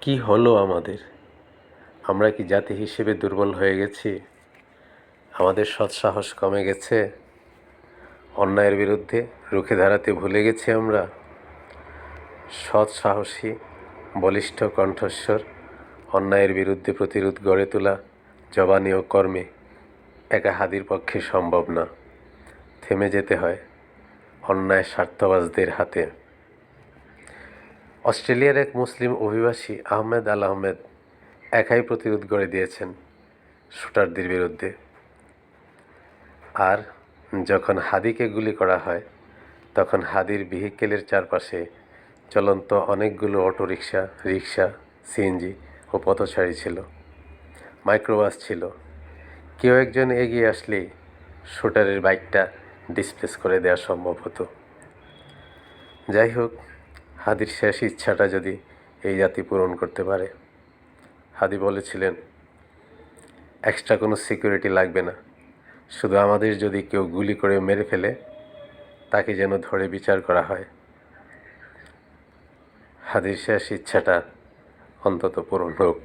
কি হলো আমাদের? আমরা কি জাতি হিসেবে দুর্বল হয়ে গেছি? আমাদের সৎসাহস কমে গেছে? অন্যায়ের বিরুদ্ধে রুখে দাঁড়াতে ভুলে গেছি আমরা? সৎ সাহসী বলিষ্ঠ কণ্ঠস্বর অন্যায়ের বিরুদ্ধে প্রতিরোধ গড়ে তোলা জবানি ও কর্মে একা হাদির পক্ষে সম্ভব না। থেমে যেতে হয় অন্যায় স্বার্থবাজদের হাতে। অস্ট্রেলিয়ার এক মুসলিম অভিবাসী আহমেদ আল আহমেদ একাই প্রতিরোধ গড়ে দিয়েছেন শুটারদের বিরুদ্ধে। আর যখন হাদিকে গুলি করা হয় তখন হাদির ভেহিকেলের চারপাশে চলন্ত অনেকগুলো অটোরিকশা, রিকশা, সিএনজি ও পথচারী ছিল, মাইক্রোবাস ছিল। কেউ একজন এগিয়ে আসলেই শুটারের বাইকটা ডিসপ্লেস করে দেওয়া সম্ভব হতো। যাই হোক, হাদির শেষ ইচ্ছাটা যদি এই জাতি পূরণ করতে পারে। হাদি বলেছিলেন, এক্সট্রা কোনো সিকিউরিটি লাগবে না, শুধু আমাদের যদি কেউ গুলি করে মেরে ফেলে তাকে যেন ধরে বিচার করা হয়। হাদির শেষ ইচ্ছাটা অন্তত পূরণ হোক।